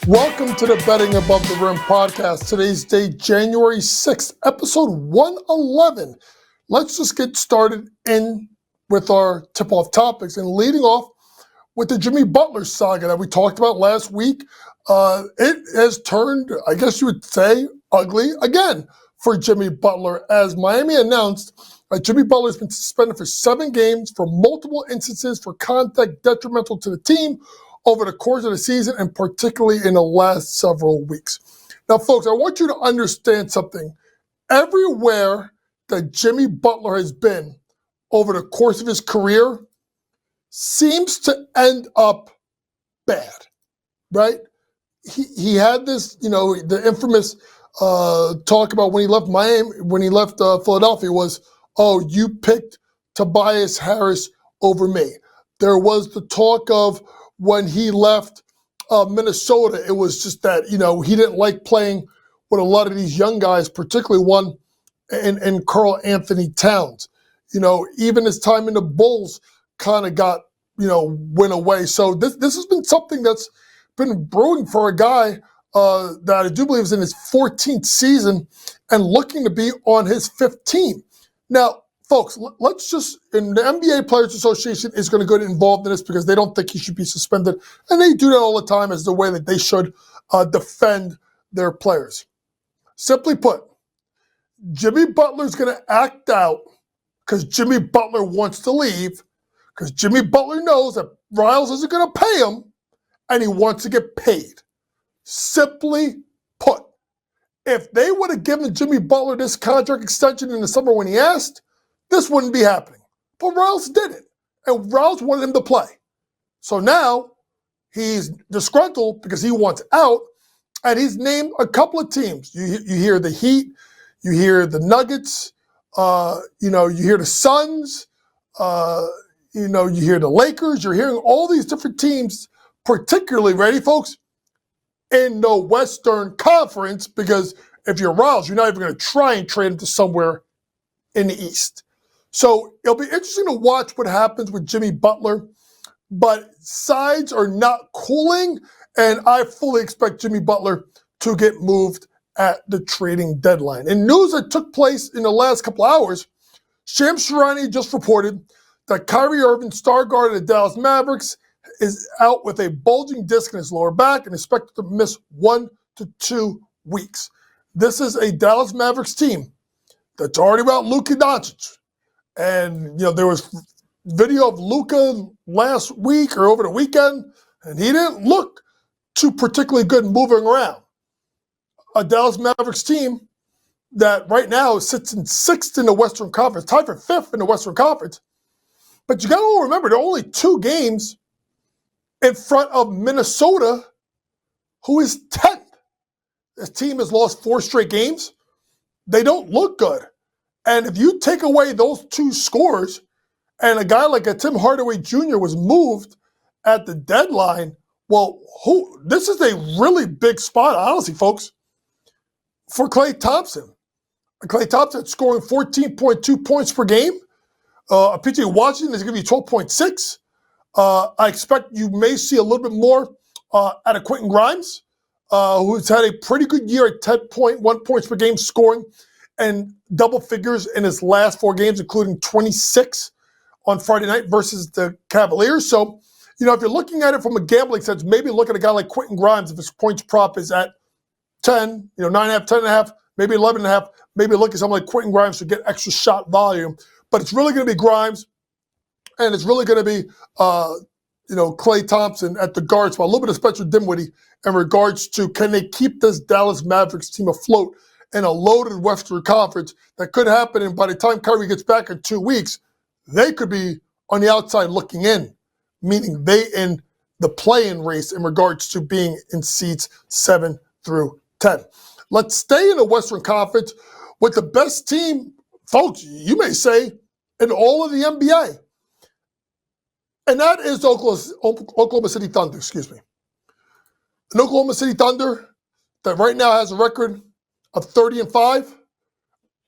Welcome to the Betting Above the Rim podcast. Today's date, January 6th, episode 111. Let's just get started in with our tip-off topics and leading off with the Jimmy Butler saga that we talked about last week. It has turned, I guess you would say, ugly again for Jimmy Butler as Miami announced Jimmy Butler has been suspended for 7 games for multiple instances for conduct detrimental to the team over the course of the season, and particularly in the last several weeks. Now, folks, I want you to understand something. Everywhere that Jimmy Butler has been over the course of his career seems to end up bad, right? He had this, the infamous talk about when he left Miami, when he left Philadelphia was, oh, you picked Tobias Harris over me. There was the talk of when he left Minnesota, it was just that, he didn't like playing with a lot of these young guys, particularly one in Karl Anthony Towns. Even his time in the Bulls kind of got, went away. So this has been something that's been brewing for a guy that I do believe is in his 14th season and looking to be on his 15th. Now, folks, let's just, and the NBA Players Association is going to get involved in this because they don't think he should be suspended. And they do that all the time as the way that they should defend their players. Simply put, Jimmy Butler's going to act out because Jimmy Butler wants to leave, because Jimmy Butler knows that Riles isn't going to pay him, and he wants to get paid. Simply put, if they would have given Jimmy Butler this contract extension in the summer when he asked, this wouldn't be happening. But Riles did it, and Riles wanted him to play. So now he's disgruntled because he wants out, and he's named a couple of teams. You hear the Heat, you hear the Nuggets, you hear the Suns, you hear the Lakers. You're hearing all these different teams, particularly, ready, folks, in the Western Conference, because if you're Riles, you're not even going to try and trade him to somewhere in the East. So it'll be interesting to watch what happens with Jimmy Butler, but sides are not cooling, and I fully expect Jimmy Butler to get moved at the trading deadline. In news that took place in the last couple hours, Shams Charania just reported that Kyrie Irving, star guard of the Dallas Mavericks, is out with a bulging disc in his lower back and expected to miss 1 to 2 weeks. This is a Dallas Mavericks team that's already without Luka Dončić. And, there was video of Luka last week or over the weekend, and he didn't look too particularly good moving around. A Dallas Mavericks team that right now sits in 6th in the Western Conference, tied for 5th in the Western Conference. But you got to remember, there are only 2 games in front of Minnesota, who is 10th. This team has lost 4 straight games. They don't look good. And if you take away those 2 scores, and a guy like a Tim Hardaway Jr. was moved at the deadline, well, this is a really big spot, honestly, folks, for Klay Thompson. Klay Thompson scoring 14.2 points per game. A PJ Washington is going to be 12.6. I expect you may see a little bit more out of Quentin Grimes, who's had a pretty good year at 10.1 points per game scoring and double figures in his last 4 games, including 26 on Friday night versus the Cavaliers. So, if you're looking at it from a gambling sense, maybe look at a guy like Quentin Grimes if his points prop is at 10, 9.5, 10.5, maybe 11.5. Maybe look at someone like Quentin Grimes to get extra shot volume. But it's really going to be Grimes, and it's really going to be, Klay Thompson at the guard spot. A little bit of Spencer Dinwiddie in regards to can they keep this Dallas Mavericks team afloat in a loaded Western Conference that could happen. And by the time Kyrie gets back in 2 weeks, they could be on the outside looking in, meaning they in the play-in race in regards to being in seeds 7 through 10. Let's stay in the Western Conference with the best team, folks, you may say, in all of the NBA. And that is Oklahoma City Thunder, An Oklahoma City Thunder that right now has a record of 30-5.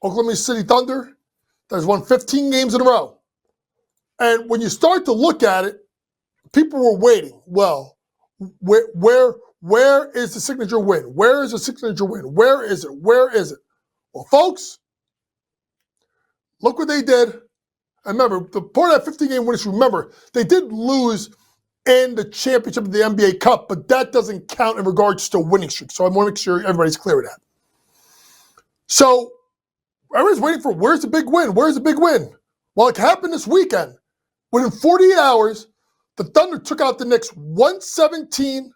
Oklahoma City Thunder that has won 15 games in a row. And when you start to look at it, people were waiting. Well, where Where is the signature win? Where is the signature win? Where is it? Where is it? Well, folks, look what they did. And remember, the part of that 15-game winning streak, remember, they did lose in the championship of the NBA Cup, but that doesn't count in regards to winning streak. So I want to make sure everybody's clear with that. So everybody's waiting for, where's the big win? Where's the big win? Well, it happened this weekend. Within 48 hours, the Thunder took out the Knicks 117-107.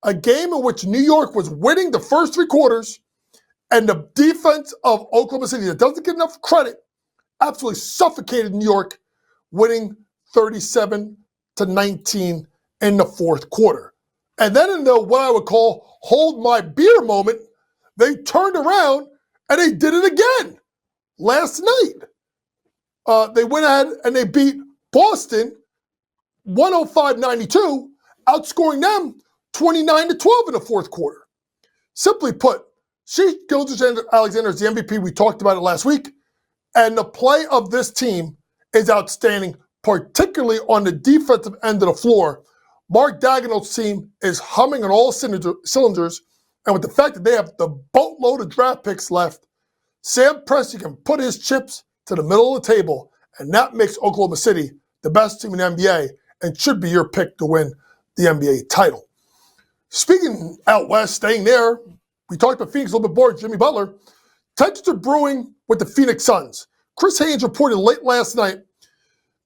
A game in which New York was winning the first three quarters, and the defense of Oklahoma City, that doesn't get enough credit, absolutely suffocated New York, winning 37-19 in the fourth quarter. And then in the what I would call hold my beer moment, they turned around and they did it again last night. They went ahead and they beat Boston 105-92, outscoring them 29-12 in the fourth quarter. Simply put, Shai Gilgeous-Alexander is the MVP. We talked about it last week. And the play of this team is outstanding, particularly on the defensive end of the floor. Mark Daigneault's team is humming on all cylinders. And with the fact that they have the boatload of draft picks left, Sam Presti can put his chips to the middle of the table, and that makes Oklahoma City the best team in the NBA and should be your pick to win the NBA title. Speaking out west, staying there, we talked about Phoenix a little bit more, Jimmy Butler. Tensions are brewing with the Phoenix Suns. Chris Haynes reported late last night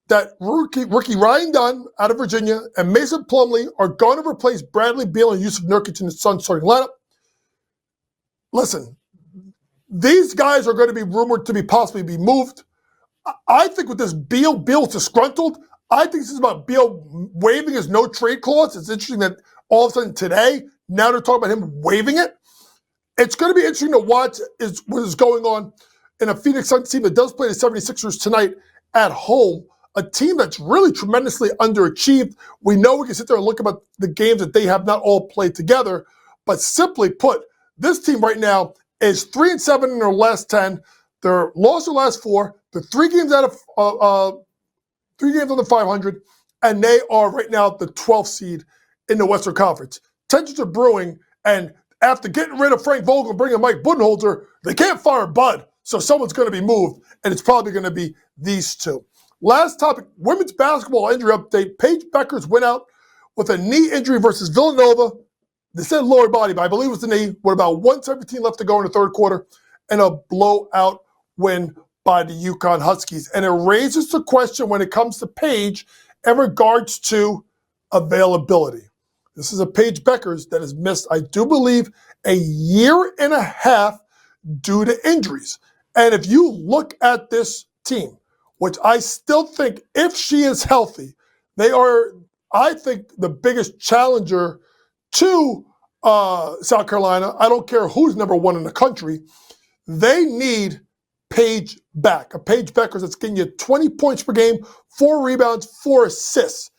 that rookie Ryan Dunn out of Virginia and Mason Plumlee are going to replace Bradley Beal and Yusuf Nurkic in the Suns starting lineup. Listen, these guys are going to be rumored to possibly be moved. I think with this Beal's disgruntled. I think this is about Beal waiving his no-trade clause. It's interesting that all of a sudden today, now they're talking about him waiving it. It's going to be interesting to watch what is going on in a Phoenix Suns team that does play the 76ers tonight at home, a team that's really tremendously underachieved. We know we can sit there and look about the games that they have not all played together, but simply put, this team right now is 3-7 in their last 10. They're lost their last 4. They're 3 games out of 3 games under 500, and they are right now the 12th seed in the Western Conference. Tensions are brewing, and after getting rid of Frank Vogel and bringing Mike Budenholzer, they can't fire Bud, so someone's going to be moved, and it's probably going to be these two. Last topic, women's basketball injury update. Paige Bueckers went out with a knee injury versus Villanova. They said lower body, but I believe it was the knee, with about 1:17 left to go in the third quarter, and a blowout win by the UConn Huskies. And it raises the question when it comes to Paige in regards to availability. This is a Paige Bueckers that has missed, I do believe, a year and a half due to injuries. And if you look at this team, which I still think, if she is healthy, they are, I think, the biggest challenger to South Carolina. I don't care who's number 1 in the country. They need Paige back. A Paige Bueckers that's getting you 20 points per game, 4 rebounds, 4 assists,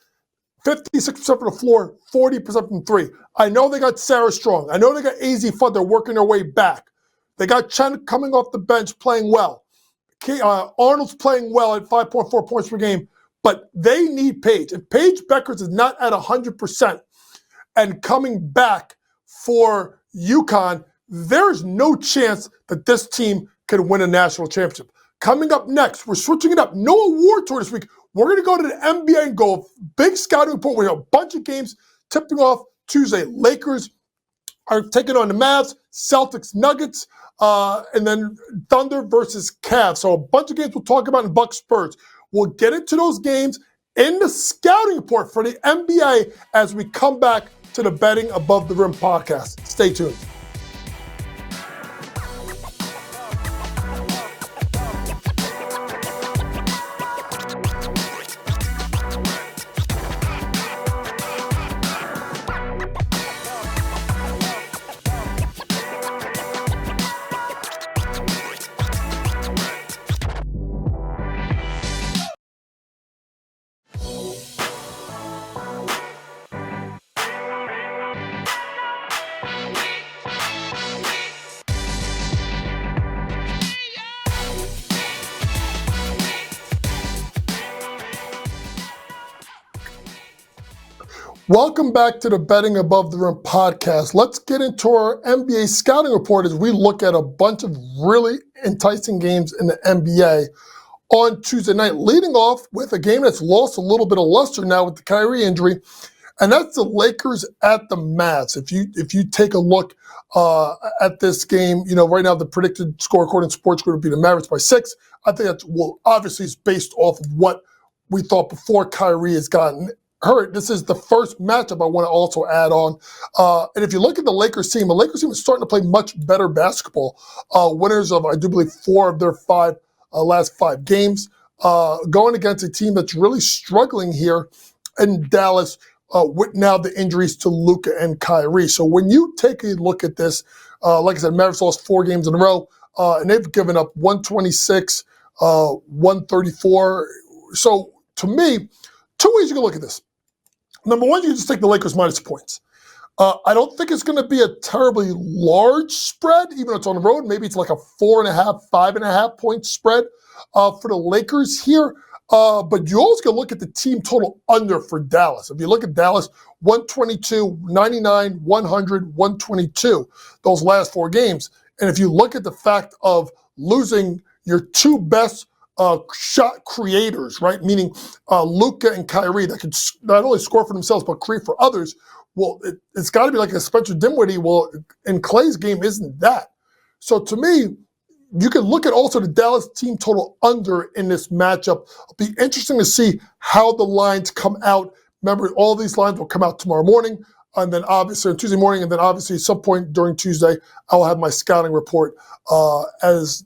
56% from the floor, 40% from 3. I know they got Sarah Strong. I know they got AZ Fudd. They're working their way back. They got Chen coming off the bench playing well. Arnold's playing well at 5.4 points per game, but they need Paige. If Paige Bueckers is not at 100% and coming back for UConn, there's no chance that this team can win a national championship. Coming up next, we're switching it up. No award tour this week. We're going to go to the NBA and go big scouting report. We have a bunch of games tipping off Tuesday. Lakers are taking on the Mavs, Celtics, Nuggets, and then Thunder versus Cavs. So a bunch of games we'll talk about in Bucks Spurs. We'll get into those games in the scouting report for the NBA as we come back to the Betting Above the Rim podcast. Stay tuned. Welcome back to the Betting Above the Rim podcast. Let's get into our NBA scouting report as we look at a bunch of really enticing games in the NBA on Tuesday night, leading off with a game that's lost a little bit of luster now with the Kyrie injury, and that's the Lakers at the Mavs. If you take a look at this game, right now the predicted score according to Sports Grid would be the Mavericks by 6. I think that's, obviously it's based off of what we thought before Kyrie has gotten hurt. This is the first matchup I want to also add on. And if you look at the Lakers team is starting to play much better basketball. Winners of, I do believe, 4 of their last 5 games. Going against a team that's really struggling here in Dallas with now the injuries to Luka and Kyrie. So when you take a look at this, like I said, Mavericks lost 4 games in a row, and they've given up 126, 134. So to me, 2 ways you can look at this. Number one, you can just take the Lakers minus points. I don't think it's going to be a terribly large spread, even though it's on the road. Maybe it's like a 4.5, 5.5 point spread for the Lakers here. But you always got to look at the team total under for Dallas. If you look at Dallas, 122, 99, 100, 122, those last 4 games. And if you look at the fact of losing your 2 best shot creators, right? Meaning Luka and Kyrie that could not only score for themselves but create for others. Well, it's got to be like a Spencer Dinwiddie. Well, in Clay's game, isn't that? So to me, you can look at also the Dallas team total under in this matchup. It'll be interesting to see how the lines come out. Remember, all these lines will come out tomorrow morning, and then obviously on Tuesday morning, and then obviously at some point during Tuesday, I will have my scouting report as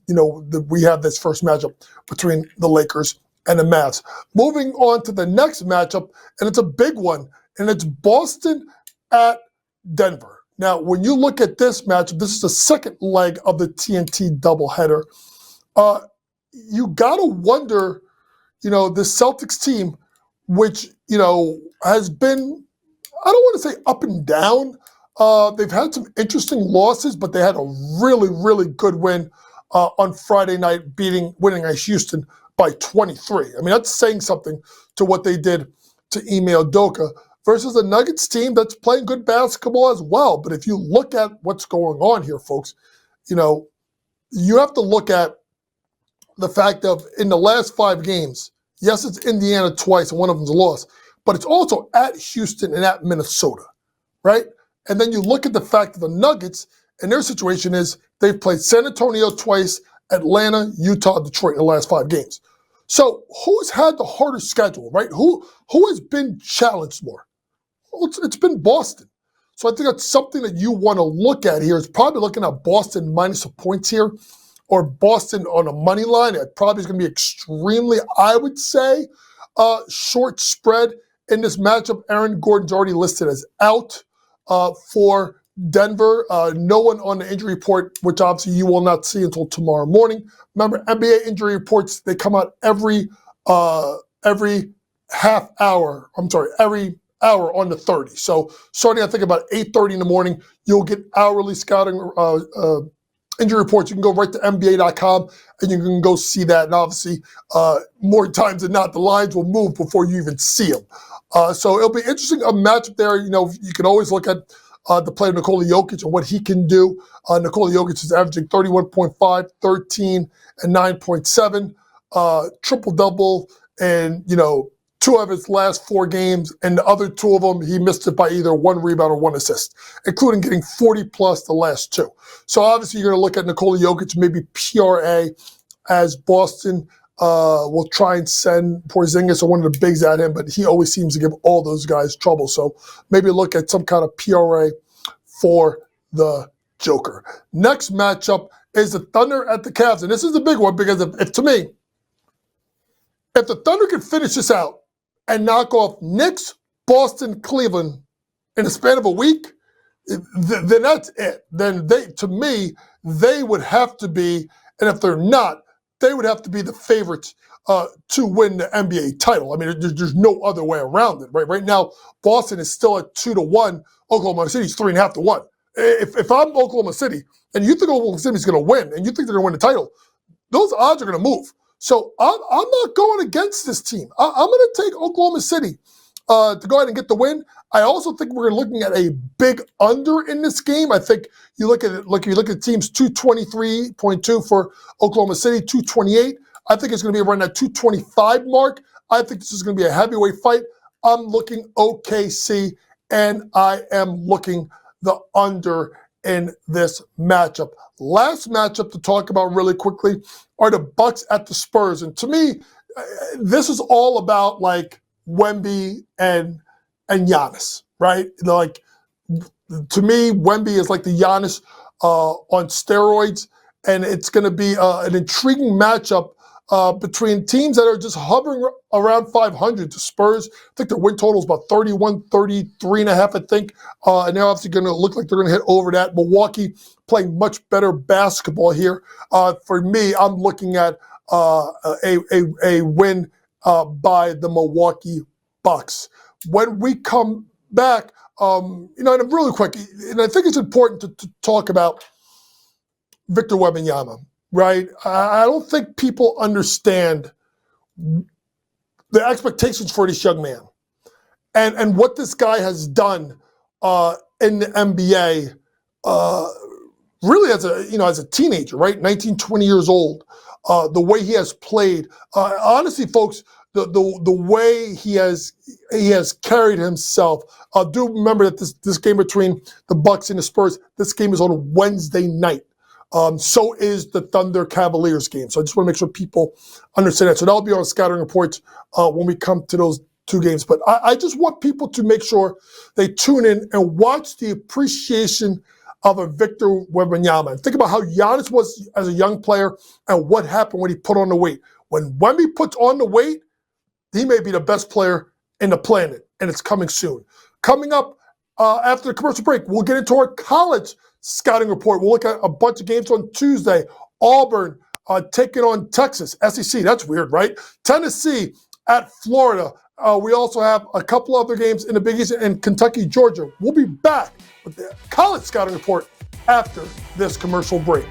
we have this first matchup between the Lakers and the Mavs. Moving on to the next matchup, and it's a big one, and it's Boston at Denver. Now, when you look at this matchup, this is the second leg of the TNT doubleheader. You got to wonder, the Celtics team, which, has been, I don't want to say up and down. They've had some interesting losses, but they had a really, really good win on Friday night, winning Houston by 23. I mean, that's saying something to what they did to Ime Udoka versus a Nuggets team that's playing good basketball as well. But if you look at what's going on here, folks, you have to look at the fact of in the last 5 games, yes, it's Indiana twice and one of them's a loss, but it's also at Houston and at Minnesota, right? And then you look at the fact that the Nuggets, and their situation is they've played San Antonio twice, Atlanta, Utah, Detroit in the last 5 games. So who's had the harder schedule, right? Who has been challenged more? Well, it's been Boston. So I think that's something that you want to look at here. It's probably looking at Boston minus the points here, or Boston on a money line. It probably is going to be extremely, I would say, short spread in this matchup. Aaron Gordon's already listed as out for Denver. No one on the injury report, which obviously you will not see until tomorrow morning. Remember, NBA injury reports, they come out every half hour. Every hour on the 30. So starting, I think, about 8:30 in the morning, you'll get hourly scouting injury reports. You can go right to NBA.com and you can go see that. And obviously, more times than not, the lines will move before you even see them. So it'll be interesting, a matchup there. You can always look at the play of Nikola Jokic and what he can do. Nikola Jokic is averaging 31.5, 13, and 9.7, triple-double, and, 2 of his last 4 games, and the other 2 of them, he missed it by either 1 rebound or 1 assist, including getting 40-plus the last 2. So obviously you're going to look at Nikola Jokic, maybe PRA, as Boston will try and send Porzingis or one of the bigs at him, but he always seems to give all those guys trouble. So maybe look at some kind of PRA for the Joker. Next matchup is the Thunder at the Cavs, and this is the big one because if to me, if the Thunder can finish this out and knock off Knicks, Boston, Cleveland in the span of a week, then that's it. Then they would have to be, and if they're not, they would have to be the favorites to win the NBA title. I mean, there's no other way around it, right? Right now, Boston is still at 2-1. Oklahoma City's 3.5-1. If I'm Oklahoma City and you think Oklahoma City's going to win and you think they're going to win the title, those odds are going to move. So I'm not going against this team. I'm going to take Oklahoma City to go ahead and get the win. I also think we're looking at a big under in this game. I think you look at it, you look at teams 223.2 for Oklahoma City, 228. I think it's going to be around that 225 mark. I think this is going to be a heavyweight fight. I'm looking OKC, and I am looking the under in this matchup. Last matchup to talk about really quickly are the Bucks at the Spurs. And to me, this is all about like Wemby and Giannis, right? Like, to me, Wemby is like the Giannis on steroids, and it's going to be an intriguing matchup between teams that are just hovering around 500. The Spurs, I think their win total is about 31, 33 and a half, I think. And they're obviously going to look like they're going to hit over that. Milwaukee playing much better basketball here. For me, I'm looking at a win by the Milwaukee Bucks. When we come back, and really quick, and I think it's important to talk about Victor Wembanyama. Right? I don't think people understand the expectations for this young man and what this guy has done in the NBA really as a teenager, right? 19, 20 years old. The way he has played. Honestly, folks, the way he has carried himself. Do remember that this game between the Bucks and the Spurs, this game is on Wednesday night. So is the Thunder Cavaliers game. So I just want to make sure people understand that. So that'll be on Scattering Reports when we come to those two games. But I just want people to make sure they tune in and watch the appreciation of a Victor Wembanyama. And think about how Giannis was as a young player and what happened when he put on the weight. When Wemby puts on the weight, he may be the best player in the planet, and it's coming soon. Coming up after the commercial break, we'll get into our college scouting report. We'll look at a bunch of games on Tuesday. Auburn taking on Texas. SEC, that's weird, right? Tennessee at Florida. We also have a couple other games in the Big East and Kentucky, Georgia. We'll be back with the college scouting report after this commercial break.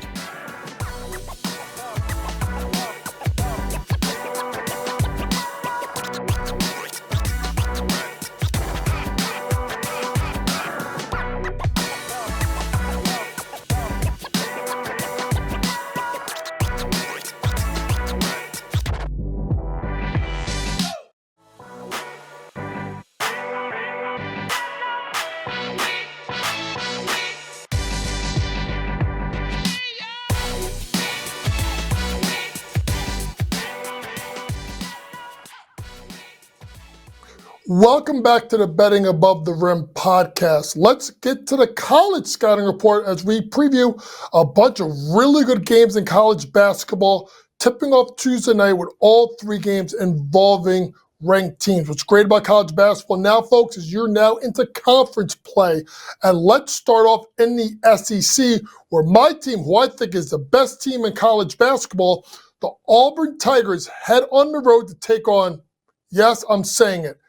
Welcome back to the Betting Above the Rim podcast. Let's get to the college scouting report as we preview a bunch of really good games in college basketball, tipping off Tuesday night with all three games involving ranked teams. What's great about college basketball now, folks, is you're now into conference play. And let's start off in the SEC, where my team, who I think is the best team in college basketball, the Auburn Tigers, head on the road to take on, yes, I'm saying it,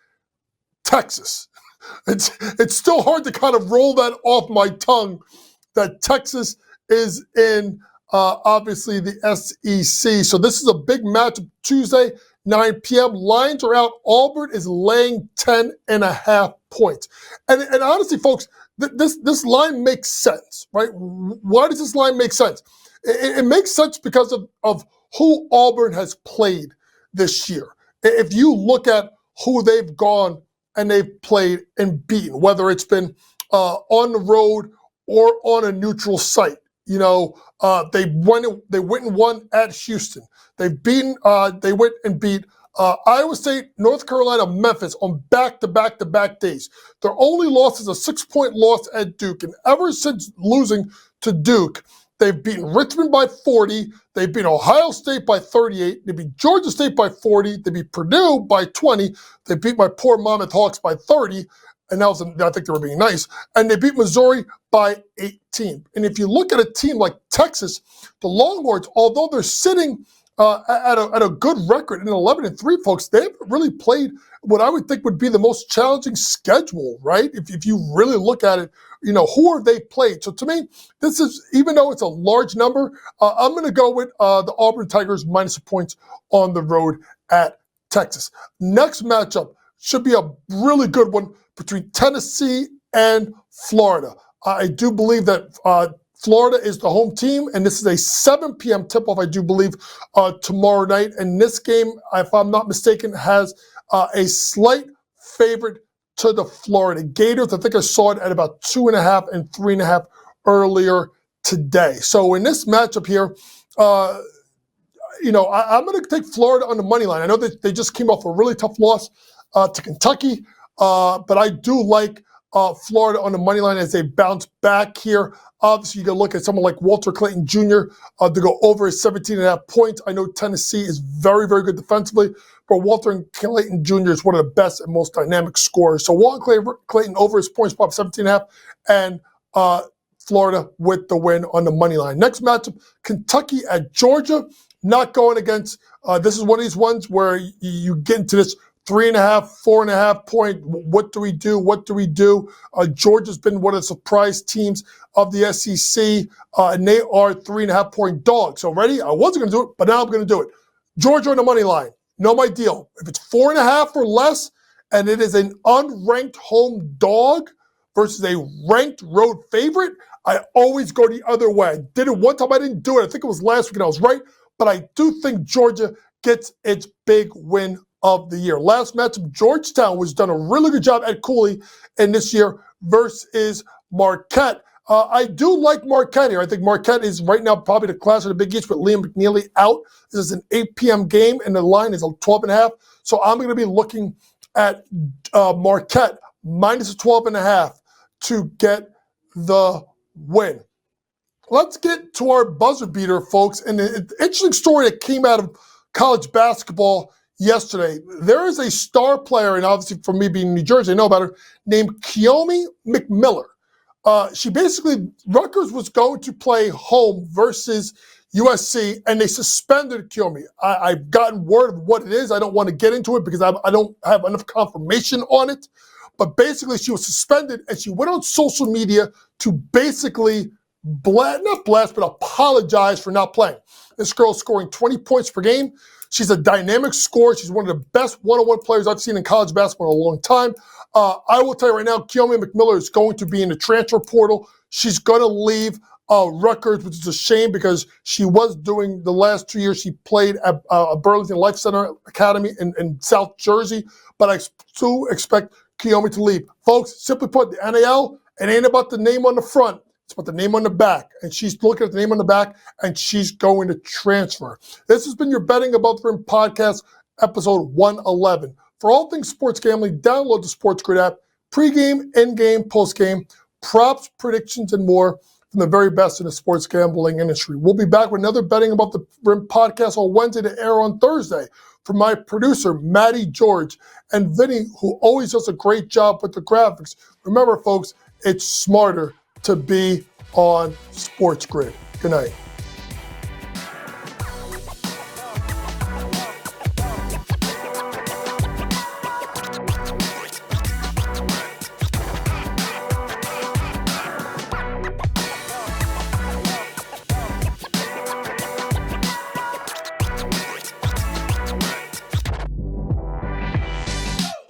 Texas. It's still hard to kind of roll that off my tongue that Texas is in, obviously, the SEC. So this is a big matchup Tuesday, 9 p.m. Lines are out. Auburn is laying 10.5 points. And honestly, folks, this line makes sense, right? Why does this line make sense? It makes sense because of who Auburn has played this year. If you look at who they've gone and they've played and beaten, whether it's been on the road or on a neutral site. You know, they went and won at Houston. They went and beat Iowa State, North Carolina, Memphis on back-to-back days. Their only loss is a 6-point loss at Duke. And ever since losing to Duke, they've beaten Richmond by 40. They beat Ohio State by 38. They beat Georgia State by 40. They beat Purdue by 20. They beat my poor Monmouth Hawks by 30. And I think they were being nice. And they beat Missouri by 18. And if you look at a team like Texas, the Longhorns, although they're sitting at a good record in 11-3, folks, they haven't really played what I would think would be the most challenging schedule, right? If you really look at it, you know, who are they played? So to me, this is, even though it's a large number, I'm going to go with the Auburn Tigers minus the points on the road at Texas. Next matchup, should be a really good one between Tennessee and Florida. I do believe that Florida is the home team, and this is a 7 p.m. tip-off, I do believe, tomorrow night. And this game, if I'm not mistaken, has a slight favorite to the Florida Gators. I think I saw it at about 2.5 and 3.5 earlier today. So in this matchup here, I'm going to take Florida on the money line. I know that they just came off a really tough loss to Kentucky, but I do like Florida on the money line as they bounce back here. Obviously, you can look at someone like Walter Clayton Jr. To go over his 17.5 points. I know Tennessee is very, very good defensively, but Walter Clayton Jr. is one of the best and most dynamic scorers. So Walter Clayton over his points, pop 17.5, and Florida with the win on the money line. Next matchup, Kentucky at Georgia. Not going against, this is one of these ones where you get into this 3.5, 4.5 point. What do we do? What do we do? Georgia's been one of the surprise teams of the SEC, and they are 3.5 point dogs. So ready? I wasn't going to do it, but now I'm going to do it. Georgia on the money line. Know my deal. If it's 4.5 or less, and it is an unranked home dog versus a ranked road favorite, I always go the other way. I did it one time. I didn't do it. I think it was last week, and I was right. But I do think Georgia gets its big win of the year. Last matchup, Georgetown was done a really good job at Cooley in this year versus Marquette. I do like Marquette here. I think Marquette is right now probably the class of the Big East with Liam McNeely out. This is an 8 p.m. game, and the line is 12.5. So I'm going to be looking at Marquette minus 12.5 to get the win. Let's get to our buzzer beater, folks. And an interesting story that came out of college basketball yesterday. There is a star player, and obviously for me being in New Jersey, I know about her, named Kiyomi McMiller. She basically, Rutgers was going to play home versus USC, and they suspended Kiyomi. I've gotten word of what it is. I don't want to get into it because I don't have enough confirmation on it. But basically, she was suspended, and she went on social media to basically not apologize for not playing. This girl's scoring 20 points per game. She's a dynamic scorer. She's one of the best one-on-one players I've seen in college basketball in a long time. I will tell you right now, Kiyomi McMiller is going to be in the transfer portal. She's going to leave Rutgers, which is a shame because she was doing the last 2 years. She played at Burlington Life Center Academy in South Jersey, but I do expect Kiyomi to leave. Folks, simply put, the NAL, it ain't about the name on the front. It's about the name on the back. And she's looking at the name on the back, and she's going to transfer. This has been your Betting Above the Rim podcast, episode 111. For all things sports gambling, download the Sports Grid app, pregame, in-game, postgame, props, predictions, and more from the very best in the sports gambling industry. We'll be back with another Betting Above the Rim podcast on Wednesday to air on Thursday. For my producer, Maddie George, and Vinny, who always does a great job with the graphics. Remember, folks, it's smarter to be on Sports Grid. Good night.